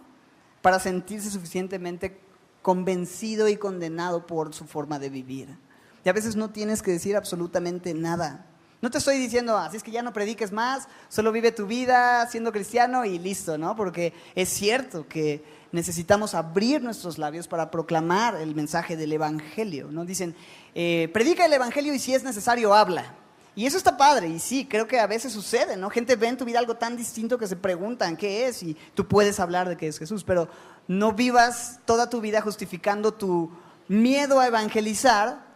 A: para sentirse suficientemente convencido y condenado por su forma de vivir. Y a veces no tienes que decir absolutamente nada. No te estoy diciendo, así es que ya no prediques más, solo vive tu vida siendo cristiano y listo, ¿no? Porque es cierto que necesitamos abrir nuestros labios para proclamar el mensaje del evangelio, ¿no? Dicen, predica el evangelio y si es necesario, habla. Y eso está padre, y sí, creo que a veces sucede, ¿no? Gente ve en tu vida algo tan distinto que se preguntan qué es, y tú puedes hablar de qué es Jesús, pero no vivas toda tu vida justificando tu miedo a evangelizar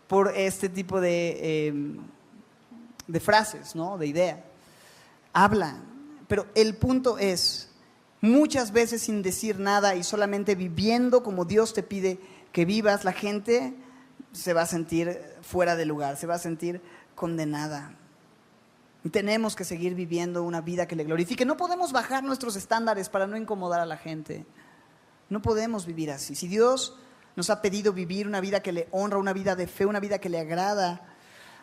A: por este tipo de frases, ¿no? De idea. Habla, pero el punto es, muchas veces sin decir nada y solamente viviendo como Dios te pide que vivas, la gente se va a sentir fuera de lugar, se va a sentir condenada. Y tenemos que seguir viviendo una vida que le glorifique. No podemos bajar nuestros estándares para no incomodar a la gente. No podemos vivir así. Si Dios nos ha pedido vivir una vida que le honra, una vida de fe, una vida que le agrada,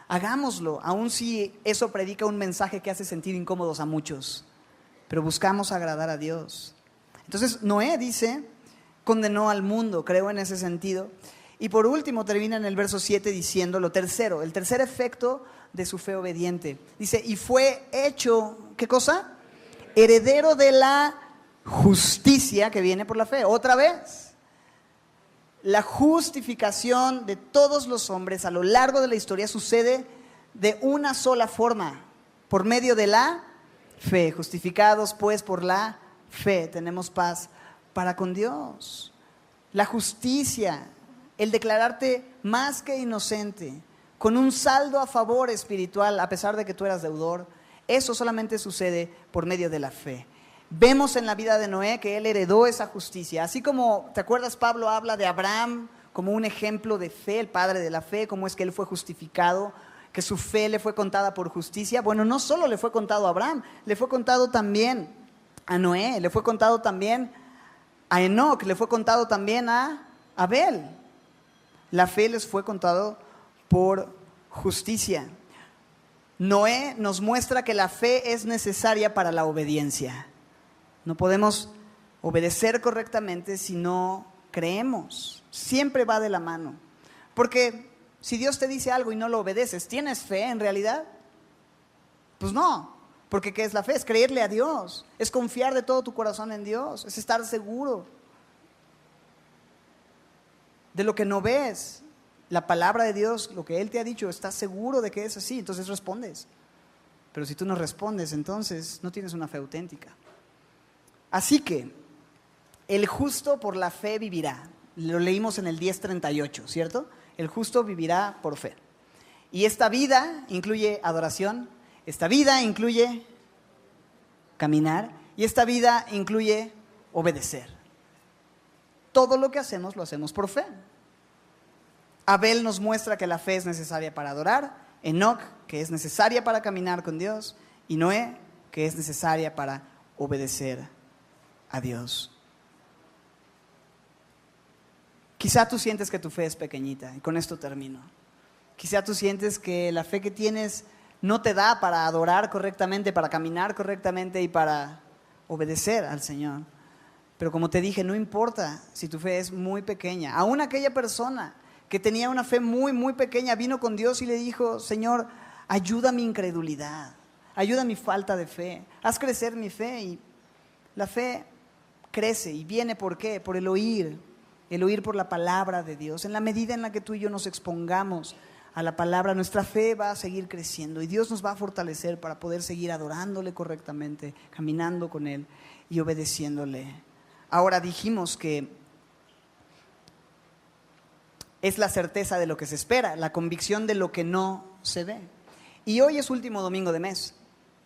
A: hagámoslo, aun si eso predica un mensaje que hace sentir incómodos a muchos. Pero buscamos agradar a Dios. Entonces Noé dice, condenó al mundo, creo en ese sentido. Y por último termina en el verso 7 diciendo lo tercero, el tercer efecto de su fe obediente. Dice, y fue hecho, ¿qué cosa? Heredero de la justicia que viene por la fe. Otra vez. La justificación de todos los hombres a lo largo de la historia sucede de una sola forma, por medio de la fe. Justificados pues por la fe, tenemos paz para con Dios. La justicia, el declararte más que inocente, con un saldo a favor espiritual a pesar de que tú eras deudor, eso solamente sucede por medio de la fe. Vemos en la vida de Noé que él heredó esa justicia. Así como, ¿te acuerdas? Pablo habla de Abraham como un ejemplo de fe, el padre de la fe, cómo es que él fue justificado, que su fe le fue contada por justicia. Bueno, no solo le fue contado a Abraham, le fue contado también a Noé, le fue contado también a Enoc, le fue contado también a Abel. La fe les fue contado por justicia. Noé nos muestra que la fe es necesaria para la obediencia. No podemos obedecer correctamente si no creemos. Siempre va de la mano. Porque si Dios te dice algo y no lo obedeces, ¿tienes fe en realidad? Pues no. Porque ¿qué es la fe? Es creerle a Dios. Es confiar de todo tu corazón en Dios. Es estar seguro de lo que no ves. La palabra de Dios, lo que Él te ha dicho, estás seguro de que es así, entonces respondes. Pero si tú no respondes, entonces no tienes una fe auténtica. Así que, el justo por la fe vivirá. Lo leímos en el 10:38, ¿cierto? El justo vivirá por fe. Y esta vida incluye adoración, esta vida incluye caminar y esta vida incluye obedecer. Todo lo que hacemos lo hacemos por fe. Abel nos muestra que la fe es necesaria para adorar, Enoc que es necesaria para caminar con Dios y Noé que que es necesaria para obedecer a Dios. Quizá tú sientes que tu fe es pequeñita, y con esto termino. Quizá tú sientes que la fe que tienes no te da para adorar correctamente, para caminar correctamente y para obedecer al Señor. Pero como te dije, no importa si tu fe es muy pequeña. Aún aquella persona que tenía una fe muy, muy pequeña vino con Dios y le dijo: Señor, ayuda mi incredulidad, ayuda mi falta de fe, haz crecer mi fe. Y la fe crece y viene, ¿por qué? Por el oír por la palabra de Dios. En la medida en la que tú y yo nos expongamos a la palabra, nuestra fe va a seguir creciendo y Dios nos va a fortalecer para poder seguir adorándole correctamente, caminando con Él y obedeciéndole. Ahora dijimos que es la certeza de lo que se espera, la convicción de lo que no se ve. Y hoy es último domingo de mes,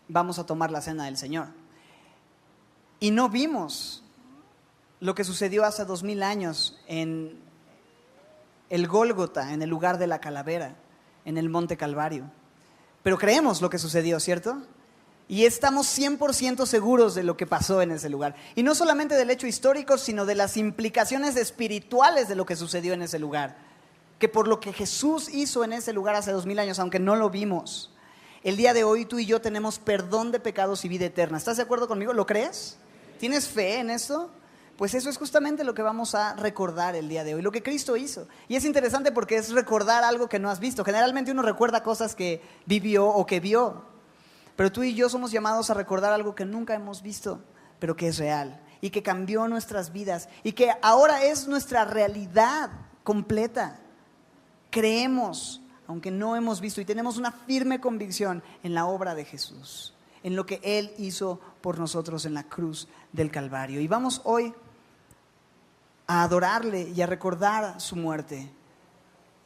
A: vamos a tomar la cena del Señor. Y no vimos lo que sucedió hace 2000 años en el Gólgota, en el lugar de la calavera, en el Monte Calvario. Pero creemos lo que sucedió, ¿cierto? Y estamos 100% seguros de lo que pasó en ese lugar. Y no solamente del hecho histórico, sino de las implicaciones espirituales de lo que sucedió en ese lugar. Que por lo que Jesús hizo en ese lugar hace 2000 años, aunque no lo vimos, el día de hoy tú y yo tenemos perdón de pecados y vida eterna. ¿Estás de acuerdo conmigo? ¿Lo crees? ¿Tienes fe en esto? Pues eso es justamente lo que vamos a recordar el día de hoy, lo que Cristo hizo. Y es interesante porque es recordar algo que no has visto. Generalmente uno recuerda cosas que vivió o que vio, pero tú y yo somos llamados a recordar algo que nunca hemos visto, pero que es real y que cambió nuestras vidas y que ahora es nuestra realidad completa. Creemos, aunque no hemos visto, y tenemos una firme convicción en la obra de Jesús, en lo que Él hizo por nosotros en la cruz del Calvario. Y vamos hoy a adorarle y a recordar su muerte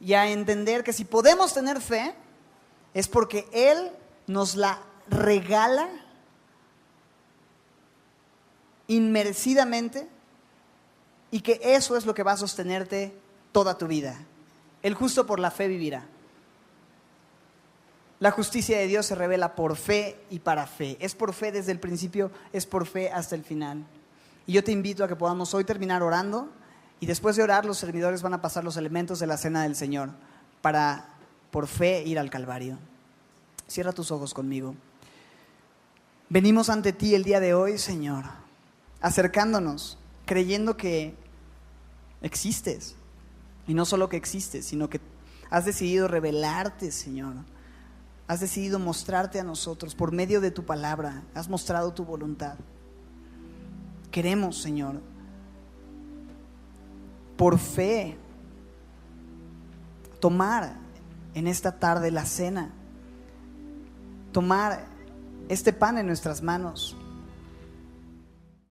A: y a entender que si podemos tener fe es porque Él nos la regala inmerecidamente y que eso es lo que va a sostenerte toda tu vida. El justo por la fe vivirá. La justicia de Dios se revela por fe y para fe. Es por fe desde el principio, es por fe hasta el final. Y yo te invito a que podamos hoy terminar orando y después de orar los servidores van a pasar los elementos de la cena del Señor para por fe ir al Calvario. Cierra tus ojos conmigo. Venimos ante ti el día de hoy, Señor, acercándonos, creyendo que existes. Y no solo que existes, sino que has decidido revelarte, Señor. Has decidido mostrarte a nosotros por medio de tu palabra. Has mostrado tu voluntad. Queremos, Señor, por fe, tomar en esta tarde la cena. Tomar este pan en nuestras manos